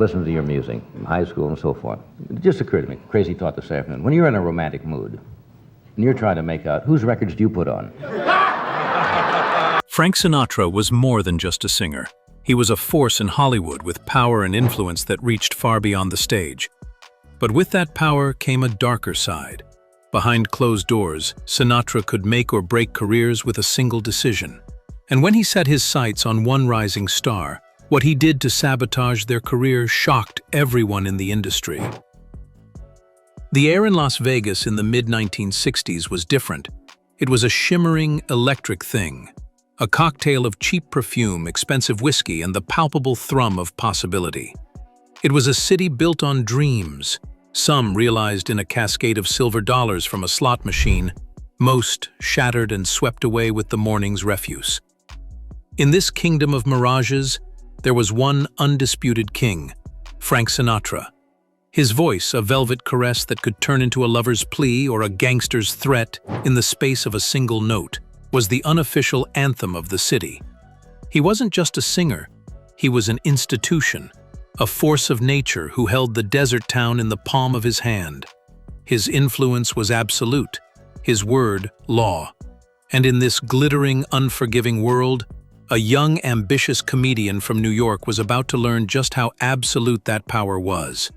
Listen to your music, in high school and so forth. It just occurred to me, crazy thought this afternoon. When you're in a romantic mood, and you're trying to make out, whose records do you put on? Frank Sinatra was more than just a singer. He was a force in Hollywood with power and influence that reached far beyond the stage. But with that power came a darker side. Behind closed doors, Sinatra could make or break careers with a single decision. And when he set his sights on one rising star, what he did to sabotage their career shocked everyone in the industry. The air in Las Vegas in the mid-1960s was different. It was a shimmering, electric thing, a cocktail of cheap perfume, expensive whiskey, and the palpable thrum of possibility. It was a city built on dreams, some realized in a cascade of silver dollars from a slot machine, most shattered and swept away with the morning's refuse. In this kingdom of mirages, there was one undisputed king, Frank Sinatra. His voice, a velvet caress that could turn into a lover's plea or a gangster's threat in the space of a single note, was the unofficial anthem of the city. He wasn't just a singer, he was an institution, a force of nature who held the desert town in the palm of his hand. His influence was absolute, his word law. And in this glittering, unforgiving world, a young, ambitious comedian from New York was about to learn just how absolute that power was.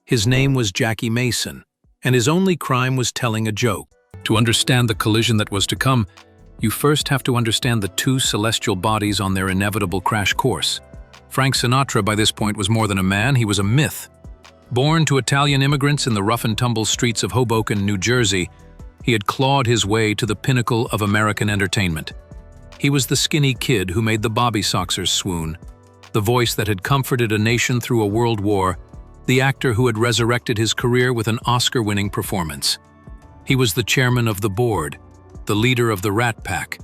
His name was Jackie Mason, and his only crime was telling a joke. To understand the collision that was to come, you first have to understand the two celestial bodies on their inevitable crash course. Frank Sinatra, by this point, was more than a man, he was a myth. Born to Italian immigrants in the rough-and-tumble streets of Hoboken, New Jersey, he had clawed his way to the pinnacle of American entertainment. He was the skinny kid who made the Bobby Soxers swoon, the voice that had comforted a nation through a world war, the actor who had resurrected his career with an Oscar-winning performance. He was the chairman of the board, the leader of the Rat Pack,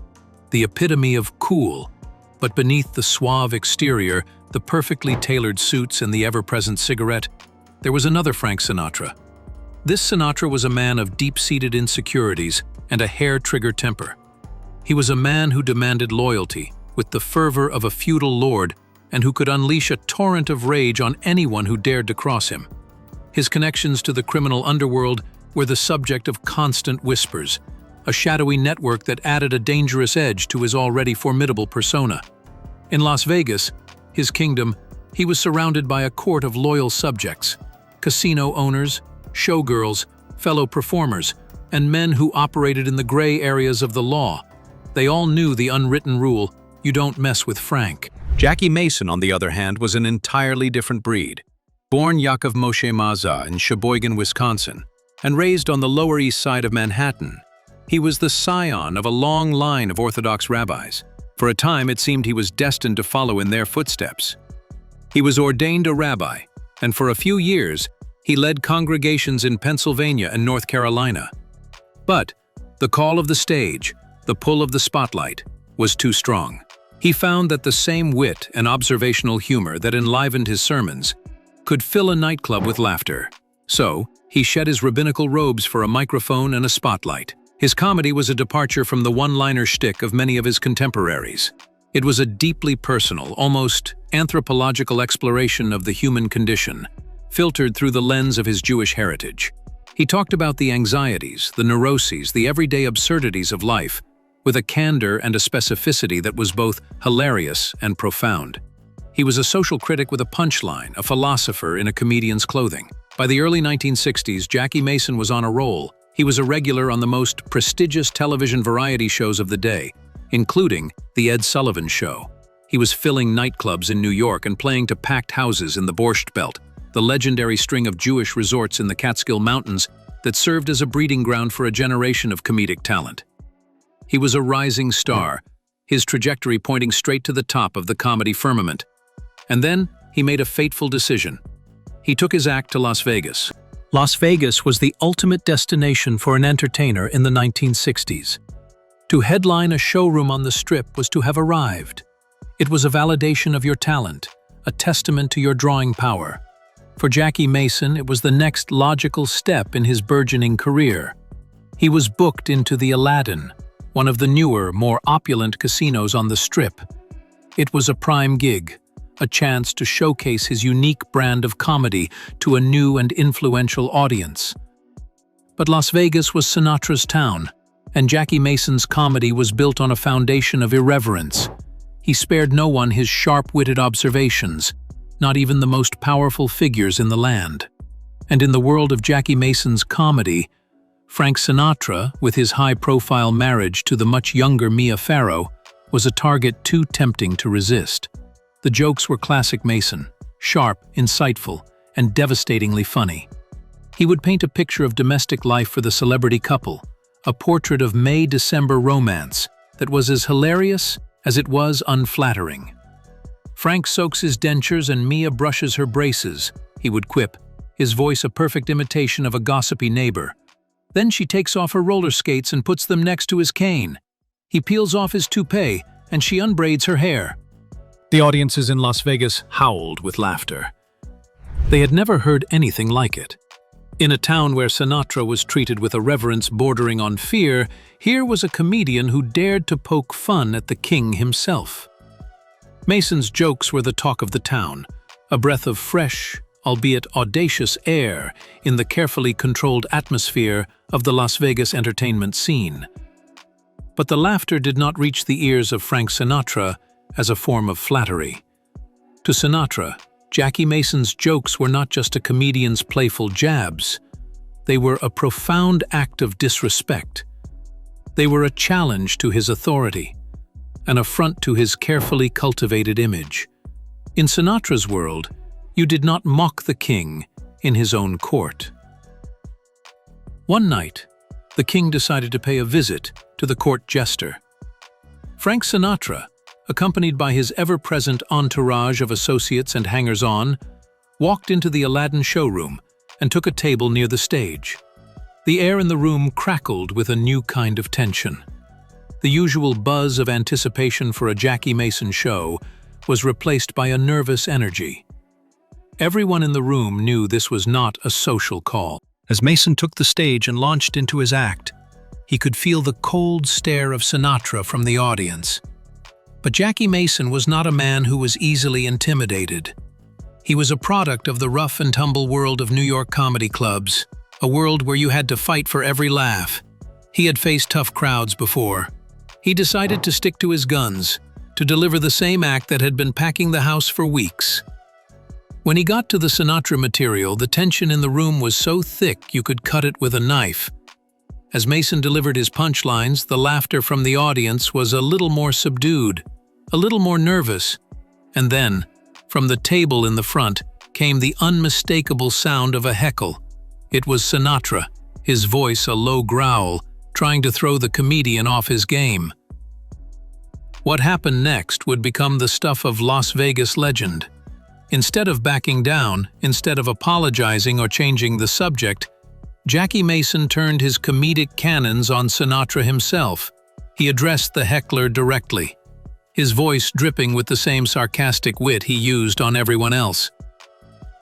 the epitome of cool, but beneath the suave exterior, the perfectly tailored suits and the ever-present cigarette, there was another Frank Sinatra. This Sinatra was a man of deep-seated insecurities and a hair-trigger temper. He was a man who demanded loyalty, with the fervor of a feudal lord, and who could unleash a torrent of rage on anyone who dared to cross him. His connections to the criminal underworld were the subject of constant whispers, a shadowy network that added a dangerous edge to his already formidable persona. In Las Vegas, his kingdom, he was surrounded by a court of loyal subjects, casino owners, showgirls, fellow performers, and men who operated in the gray areas of the law. They all knew the unwritten rule, you don't mess with Frank. Jackie Mason, on the other hand, was an entirely different breed. Born Yaakov Moshe Maza in Sheboygan, Wisconsin, and raised on the Lower East Side of Manhattan, he was the scion of a long line of Orthodox rabbis. For a time, it seemed he was destined to follow in their footsteps. He was ordained a rabbi, and for a few years, he led congregations in Pennsylvania and North Carolina. But the call of the stage, the pull of the spotlight, was too strong. He found that the same wit and observational humor that enlivened his sermons could fill a nightclub with laughter. So, he shed his rabbinical robes for a microphone and a spotlight. His comedy was a departure from the one-liner shtick of many of his contemporaries. It was a deeply personal, almost anthropological exploration of the human condition, filtered through the lens of his Jewish heritage. He talked about the anxieties, the neuroses, the everyday absurdities of life, with a candor and a specificity that was both hilarious and profound. He was a social critic with a punchline, a philosopher in a comedian's clothing. By the early 1960s, Jackie Mason was on a roll. He was a regular on the most prestigious television variety shows of the day, including The Ed Sullivan Show. He was filling nightclubs in New York and playing to packed houses in the Borscht Belt, the legendary string of Jewish resorts in the Catskill Mountains that served as a breeding ground for a generation of comedic talent. He was a rising star, his trajectory pointing straight to the top of the comedy firmament. And then he made a fateful decision. He took his act to Las Vegas. Las Vegas was the ultimate destination for an entertainer in the 1960s. To headline a showroom on the Strip was to have arrived. It was a validation of your talent, a testament to your drawing power. For Jackie Mason, it was the next logical step in his burgeoning career. He was booked into the Aladdin, one of the newer, more opulent casinos on the Strip. It was a prime gig, a chance to showcase his unique brand of comedy to a new and influential audience. But Las Vegas was Sinatra's town, and Jackie Mason's comedy was built on a foundation of irreverence. He spared no one his sharp-witted observations, not even the most powerful figures in the land. And in the world of Jackie Mason's comedy, Frank Sinatra, with his high-profile marriage to the much younger Mia Farrow, was a target too tempting to resist. The jokes were classic Mason, sharp, insightful, and devastatingly funny. He would paint a picture of domestic life for the celebrity couple, a portrait of May-December romance that was as hilarious as it was unflattering. "Frank soaks his dentures and Mia brushes her braces," he would quip, his voice a perfect imitation of a gossipy neighbor. "Then she takes off her roller skates and puts them next to his cane. He peels off his toupee and she unbraids her hair." The audiences in Las Vegas howled with laughter. They had never heard anything like it. In a town where Sinatra was treated with a reverence bordering on fear, here was a comedian who dared to poke fun at the king himself. Mason's jokes were the talk of the town, a breath of fresh, albeit audacious air in the carefully controlled atmosphere of the Las Vegas entertainment scene. But the laughter did not reach the ears of Frank Sinatra as a form of flattery. To Sinatra, Jackie Mason's jokes were not just a comedian's playful jabs. They were a profound act of disrespect. They were a challenge to his authority, an affront to his carefully cultivated image. In Sinatra's world, you did not mock the king in his own court. One night, the king decided to pay a visit to the court jester. Frank Sinatra, accompanied by his ever-present entourage of associates and hangers-on, walked into the Aladdin showroom and took a table near the stage. The air in the room crackled with a new kind of tension. The usual buzz of anticipation for a Jackie Mason show was replaced by a nervous energy. Everyone in the room knew this was not a social call. As Mason took the stage and launched into his act, he could feel the cold stare of Sinatra from the audience. But Jackie Mason was not a man who was easily intimidated. He was a product of the rough-and-tumble world of New York comedy clubs, a world where you had to fight for every laugh. He had faced tough crowds before. He decided to stick to his guns, to deliver the same act that had been packing the house for weeks. When he got to the Sinatra material, the tension in the room was so thick you could cut it with a knife. As Mason delivered his punchlines, the laughter from the audience was a little more subdued, a little more nervous. And then, from the table in the front, came the unmistakable sound of a heckle. It was Sinatra, his voice a low growl, trying to throw the comedian off his game. What happened next would become the stuff of Las Vegas legend. Instead of backing down, instead of apologizing or changing the subject, Jackie Mason turned his comedic cannons on Sinatra himself. He addressed the heckler directly, his voice dripping with the same sarcastic wit he used on everyone else.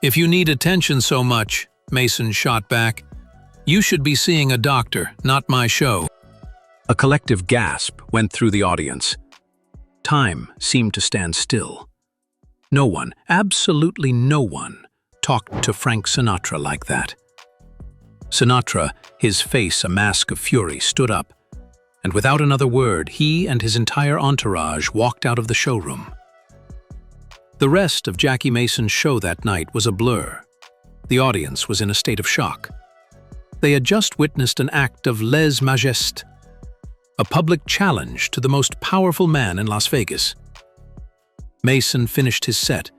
"If you need attention so much," Mason shot back, "you should be seeing a doctor, not my show." A collective gasp went through the audience. Time seemed to stand still. No one, absolutely no one, talked to Frank Sinatra like that. Sinatra, his face a mask of fury, stood up, and without another word, he and his entire entourage walked out of the showroom. The rest of Jackie Mason's show that night was a blur. The audience was in a state of shock. They had just witnessed an act of lèse-majesté, a public challenge to the most powerful man in Las Vegas. Mason finished his set,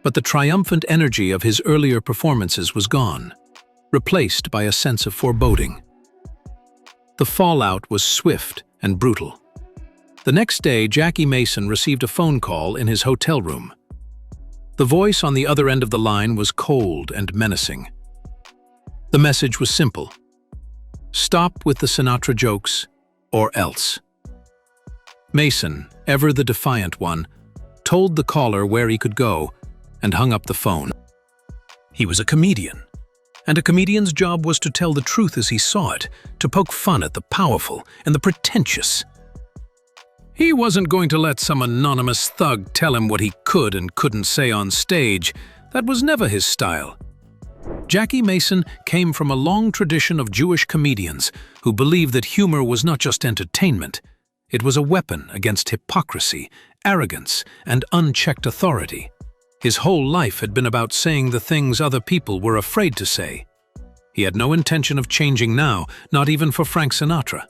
but the triumphant energy of his earlier performances was gone, replaced by a sense of foreboding. The fallout was swift and brutal. The next day, Jackie Mason received a phone call in his hotel room. The voice on the other end of the line was cold and menacing. The message was simple: stop with the Sinatra jokes, or else. Mason, ever the defiant one, told the caller where he could go and hung up the phone. He was a comedian, and a comedian's job was to tell the truth as he saw it, to poke fun at the powerful and the pretentious. He wasn't going to let some anonymous thug tell him what he could and couldn't say on stage. That was never his style. Jackie Mason came from a long tradition of Jewish comedians who believed that humor was not just entertainment. It was a weapon against hypocrisy, arrogance, and unchecked authority. His whole life had been about saying the things other people were afraid to say. He had no intention of changing now, not even for Frank Sinatra.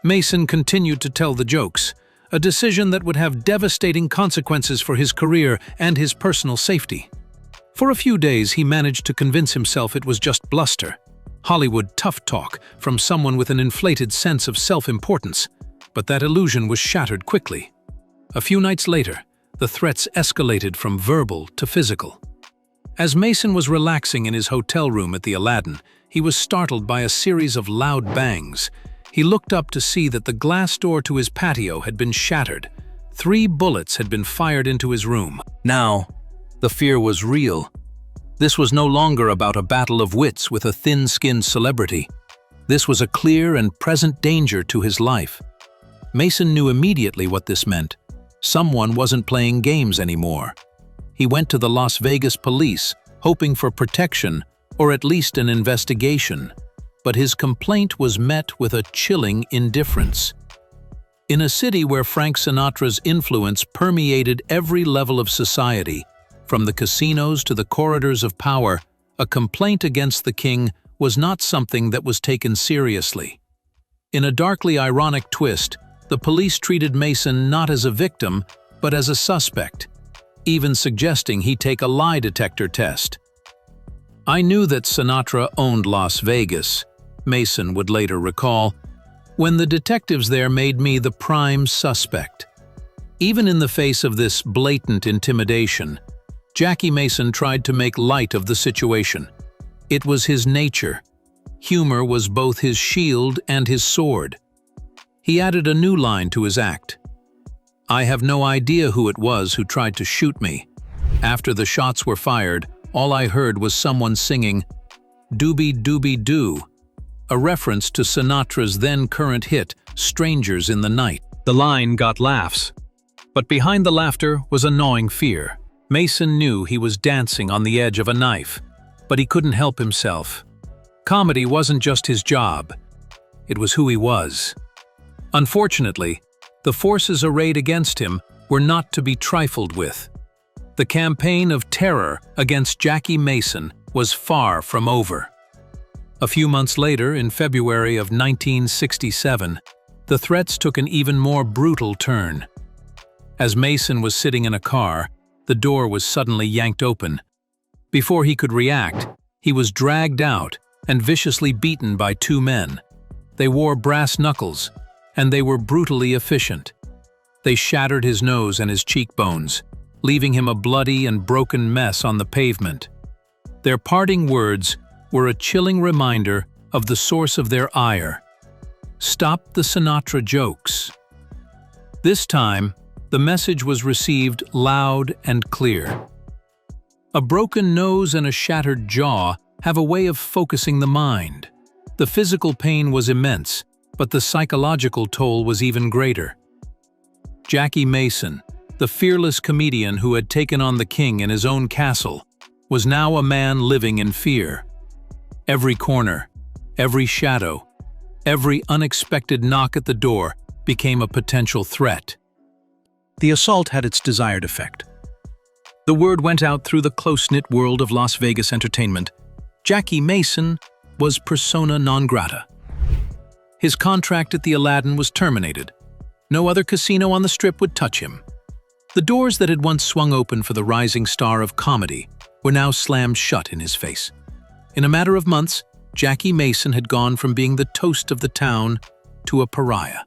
Mason continued to tell the jokes, a decision that would have devastating consequences for his career and his personal safety. For a few days, he managed to convince himself it was just bluster, Hollywood tough talk from someone with an inflated sense of self-importance, but that illusion was shattered quickly. A few nights later, the threats escalated from verbal to physical. As Mason was relaxing in his hotel room at the Aladdin, he was startled by a series of loud bangs. He looked up to see that the glass door to his patio had been shattered. 3 bullets had been fired into his room. Now, the fear was real. This was no longer about a battle of wits with a thin-skinned celebrity. This was a clear and present danger to his life. Mason knew immediately what this meant. Someone wasn't playing games anymore. He went to the Las Vegas police, hoping for protection or at least an investigation. But his complaint was met with a chilling indifference. In a city where Frank Sinatra's influence permeated every level of society, from the casinos to the corridors of power, a complaint against the king was not something that was taken seriously. In a darkly ironic twist, the police treated Mason not as a victim, but as a suspect, even suggesting he take a lie detector test. "I knew that Sinatra owned Las Vegas," Mason would later recall, "when the detectives there made me the prime suspect." Even in the face of this blatant intimidation, Jackie Mason tried to make light of the situation. It was his nature. Humor was both his shield and his sword. He added a new line to his act. "I have no idea who it was who tried to shoot me. After the shots were fired, all I heard was someone singing, 'Doobie Doobie Doo,' a reference to Sinatra's then-current hit, 'Strangers in the Night.'" The line got laughs, but behind the laughter was a gnawing fear. Mason knew he was dancing on the edge of a knife, but he couldn't help himself. Comedy wasn't just his job, it was who he was. Unfortunately, the forces arrayed against him were not to be trifled with. The campaign of terror against Jackie Mason was far from over. A few months later, in February of 1967, the threats took an even more brutal turn. As Mason was sitting in a car, the door was suddenly yanked open. Before he could react, he was dragged out and viciously beaten by 2 men. They wore brass knuckles, and they were brutally efficient. They shattered his nose and his cheekbones, leaving him a bloody and broken mess on the pavement. Their parting words were a chilling reminder of the source of their ire. "Stop the Sinatra jokes." This time, the message was received loud and clear. A broken nose and a shattered jaw have a way of focusing the mind. The physical pain was immense, but the psychological toll was even greater. Jackie Mason, the fearless comedian who had taken on the king in his own castle, was now a man living in fear. Every corner, every shadow, every unexpected knock at the door became a potential threat. The assault had its desired effect. The word went out through the close-knit world of Las Vegas entertainment. Jackie Mason was persona non grata. His contract at the Aladdin was terminated. No other casino on the Strip would touch him. The doors that had once swung open for the rising star of comedy were now slammed shut in his face. In a matter of months, Jackie Mason had gone from being the toast of the town to a pariah.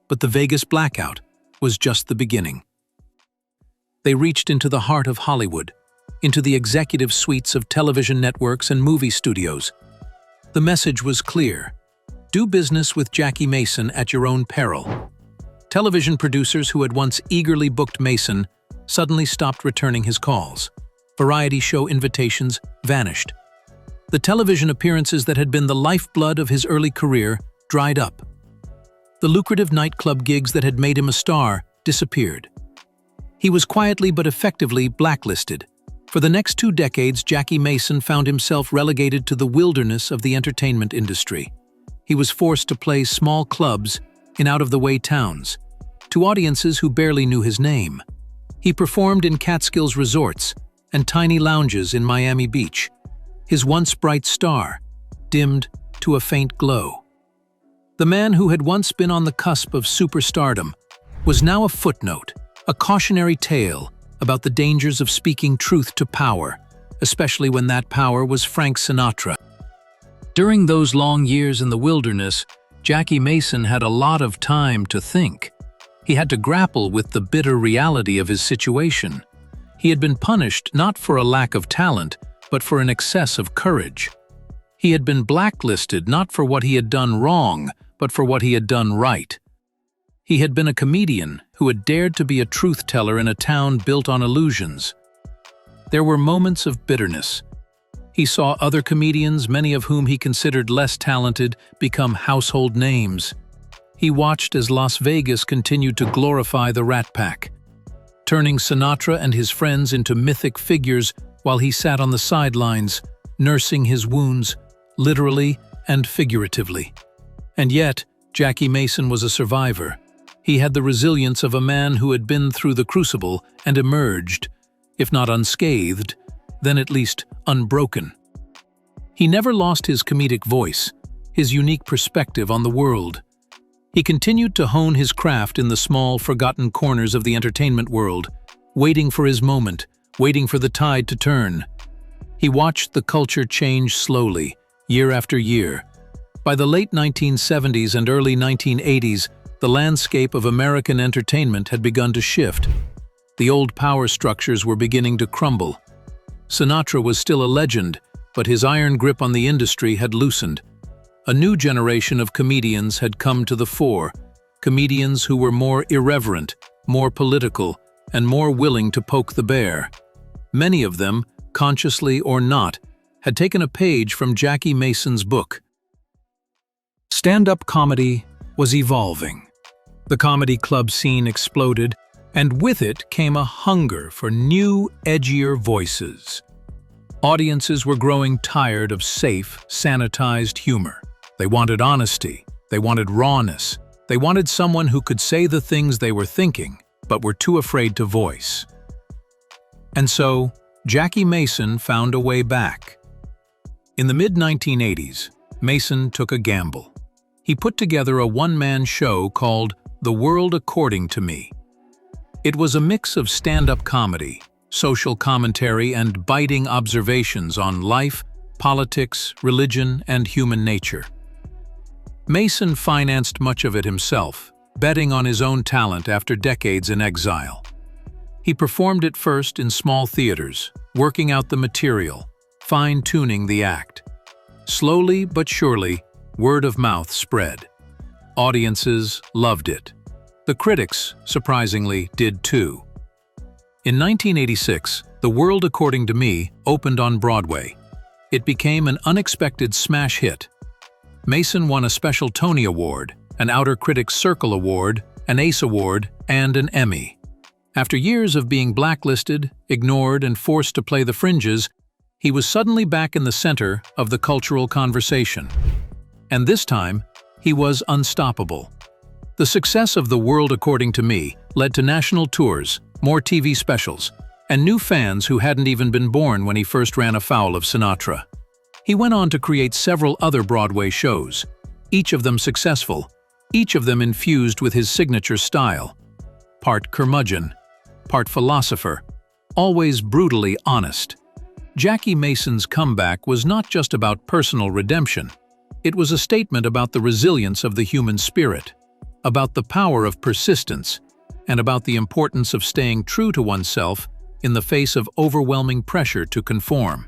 But the Vegas blackout was just the beginning. They reached into the heart of Hollywood, into the executive suites of television networks and movie studios. The message was clear: do business with Jackie Mason at your own peril. Television producers who had once eagerly booked Mason suddenly stopped returning his calls. Variety show invitations vanished. The television appearances that had been the lifeblood of his early career dried up. The lucrative nightclub gigs that had made him a star disappeared. He was quietly but effectively blacklisted. For the next 2 decades, Jackie Mason found himself relegated to the wilderness of the entertainment industry. He was forced to play small clubs in out-of-the-way towns, to audiences who barely knew his name. He performed in Catskills resorts and tiny lounges in Miami Beach, his once bright star dimmed to a faint glow. The man who had once been on the cusp of superstardom was now a footnote, a cautionary tale about the dangers of speaking truth to power, especially when that power was Frank Sinatra. During those long years in the wilderness, Jackie Mason had a lot of time to think. He had to grapple with the bitter reality of his situation. He had been punished not for a lack of talent, but for an excess of courage. He had been blacklisted not for what he had done wrong, but for what he had done right. He had been a comedian who had dared to be a truth-teller in a town built on illusions. There were moments of bitterness. He saw other comedians, many of whom he considered less talented, become household names. He watched as Las Vegas continued to glorify the Rat Pack, turning Sinatra and his friends into mythic figures while he sat on the sidelines, nursing his wounds, literally and figuratively. And yet, Jackie Mason was a survivor. He had the resilience of a man who had been through the crucible and emerged, if not unscathed, then at least unbroken. He never lost his comedic voice, his unique perspective on the world. He continued to hone his craft in the small, forgotten corners of the entertainment world, waiting for his moment, waiting for the tide to turn. He watched the culture change slowly, year after year. By the late 1970s and early 1980s, the landscape of American entertainment had begun to shift. The old power structures were beginning to crumble. Sinatra was still a legend, but his iron grip on the industry had loosened. A new generation of comedians had come to the fore, comedians who were more irreverent, more political, and more willing to poke the bear. Many of them, consciously or not, had taken a page from Jackie Mason's book. Stand-up comedy was evolving. The comedy club scene exploded, and with it came a hunger for new, edgier voices. Audiences were growing tired of safe, sanitized humor. They wanted honesty, they wanted rawness, they wanted someone who could say the things they were thinking, but were too afraid to voice. And so, Jackie Mason found a way back. In the mid-1980s, Mason took a gamble. He put together a one-man show called The World According to Me. It was a mix of stand-up comedy, social commentary, and biting observations on life, politics, religion, and human nature. Mason financed much of it himself, betting on his own talent after decades in exile. He performed it first in small theaters, working out the material, fine-tuning the act. Slowly but surely, word of mouth spread. Audiences loved it. The critics, surprisingly, did too. In 1986, The World According to Me opened on Broadway. It became an unexpected smash hit. Mason won a special Tony Award, an Outer Critics Circle Award, an Ace Award, and an Emmy. After years of being blacklisted, ignored, and forced to play the fringes, he was suddenly back in the center of the cultural conversation. And this time, he was unstoppable. The success of The World According to Me led to national tours, more TV specials, and new fans who hadn't even been born when he first ran afoul of Sinatra. He went on to create several other Broadway shows, each of them successful, each of them infused with his signature style. Part curmudgeon, part philosopher, always brutally honest. Jackie Mason's comeback was not just about personal redemption. It was a statement about the resilience of the human spirit, about the power of persistence, and about the importance of staying true to oneself in the face of overwhelming pressure to conform.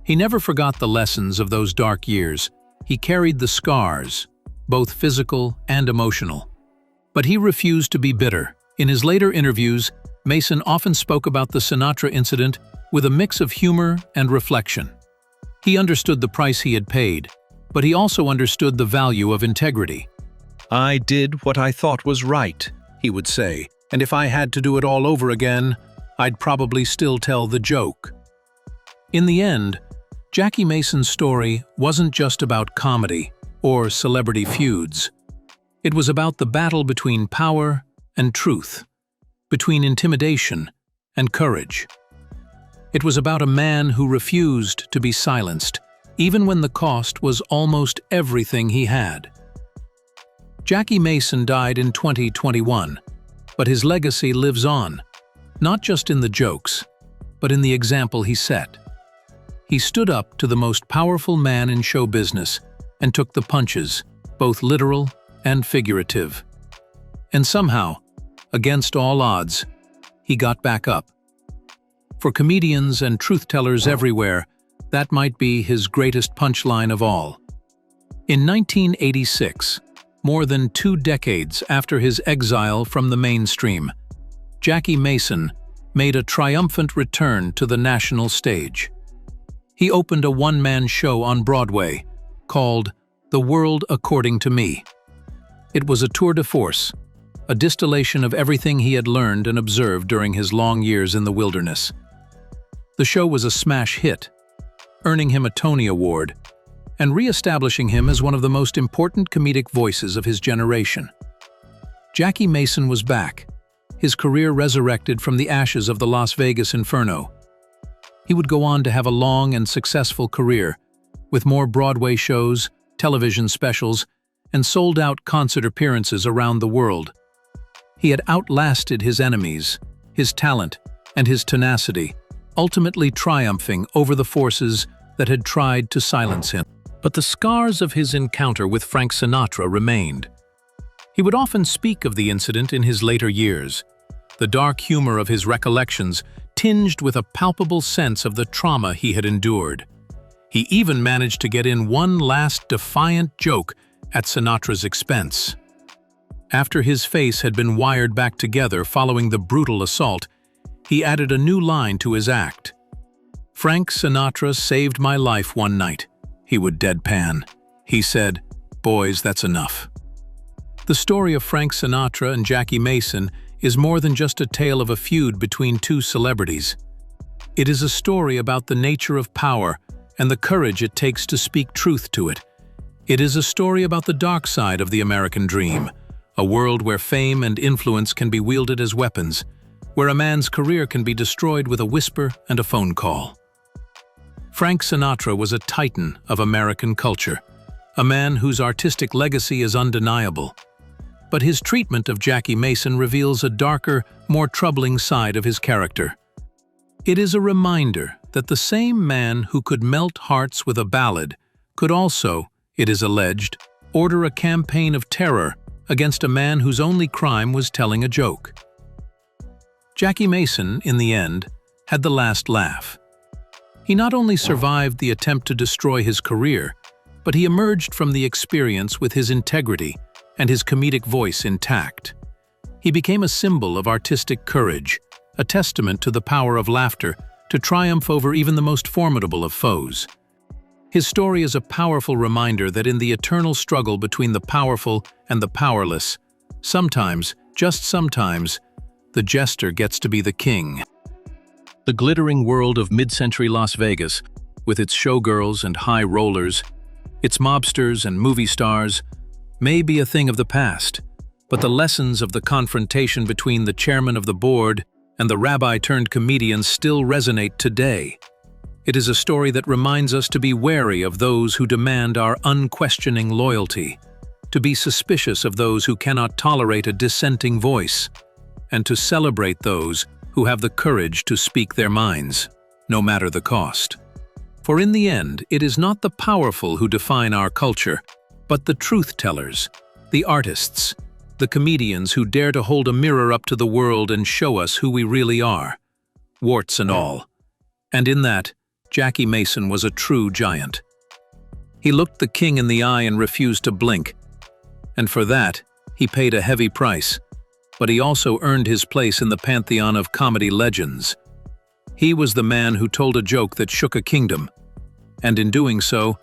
He never forgot the lessons of those dark years. He carried the scars, both physical and emotional. But he refused to be bitter. In his later interviews, Mason often spoke about the Sinatra incident with a mix of humor and reflection. He understood the price he had paid, but he also understood the value of integrity. "I did what I thought was right," he would say, "and if I had to do it all over again, I'd probably still tell the joke." In the end, Jackie Mason's story wasn't just about comedy or celebrity feuds. It was about the battle between power and truth, between intimidation and courage. It was about a man who refused to be silenced, even when the cost was almost everything he had. Jackie Mason died in 2021, but his legacy lives on, not just in the jokes, but in the example he set. He stood up to the most powerful man in show business and took the punches, both literal and figurative. And somehow, against all odds, he got back up. For comedians and truth-tellers everywhere, that might be his greatest punchline of all. In 1986, more than 2 decades after his exile from the mainstream, Jackie Mason made a triumphant return to the national stage. He opened a one-man show on Broadway called The World According to Me. It was a tour de force, a distillation of everything he had learned and observed during his long years in the wilderness. The show was a smash hit, earning him a Tony Award and re-establishing him as one of the most important comedic voices of his generation. Jackie Mason was back, his career resurrected from the ashes of the Las Vegas Inferno. He would go on to have a long and successful career, with more Broadway shows, television specials, and sold-out concert appearances around the world. He had outlasted his enemies, his talent, and his tenacity, ultimately triumphing over the forces that had tried to silence him. But the scars of his encounter with Frank Sinatra remained. He would often speak of the incident in his later years, the dark humor of his recollections tinged with a palpable sense of the trauma he had endured. He even managed to get in one last defiant joke at Sinatra's expense. After his face had been wired back together following the brutal assault, he added a new line to his act. "Frank Sinatra saved my life one night," he would deadpan. He said, "Boys, that's enough." The story of Frank Sinatra and Jackie Mason is more than just a tale of a feud between two celebrities. It is a story about the nature of power and the courage it takes to speak truth to it. It is a story about the dark side of the American dream, a world where fame and influence can be wielded as weapons, where a man's career can be destroyed with a whisper and a phone call. Frank Sinatra was a titan of American culture, a man whose artistic legacy is undeniable. But his treatment of Jackie Mason reveals a darker, more troubling side of his character. It is a reminder that the same man who could melt hearts with a ballad could also, it is alleged, order a campaign of terror against a man whose only crime was telling a joke. Jackie Mason, in the end, had the last laugh. He not only survived the attempt to destroy his career, but he emerged from the experience with his integrity and his comedic voice intact. He became a symbol of artistic courage, a testament to the power of laughter to triumph over even the most formidable of foes. His story is a powerful reminder that in the eternal struggle between the powerful and the powerless, sometimes, just sometimes, the jester gets to be the king. The glittering world of mid-century Las Vegas, with its showgirls and high rollers, its mobsters and movie stars, may be a thing of the past, but the lessons of the confrontation between the chairman of the board and the rabbi-turned-comedian still resonate today. It is a story that reminds us to be wary of those who demand our unquestioning loyalty, to be suspicious of those who cannot tolerate a dissenting voice, and to celebrate those who have the courage to speak their minds, no matter the cost. For in the end, it is not the powerful who define our culture, but the truth-tellers, the artists, the comedians who dare to hold a mirror up to the world and show us who we really are, warts and all. And in that, Jackie Mason was a true giant. He looked the king in the eye and refused to blink, and for that, he paid a heavy price, but he also earned his place in the pantheon of comedy legends. He was the man who told a joke that shook a kingdom, and in doing so,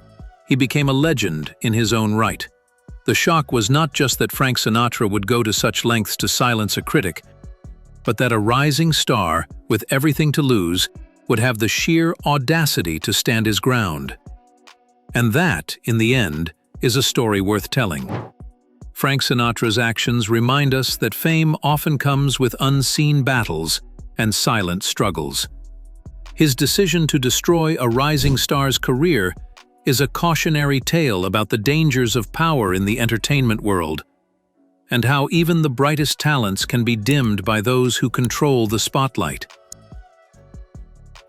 he became a legend in his own right. The shock was not just that Frank Sinatra would go to such lengths to silence a critic, but that a rising star, with everything to lose, would have the sheer audacity to stand his ground. And that, in the end, is a story worth telling. Frank Sinatra's actions remind us that fame often comes with unseen battles and silent struggles. His decision to destroy a rising star's career is a cautionary tale about the dangers of power in the entertainment world, and how even the brightest talents can be dimmed by those who control the spotlight.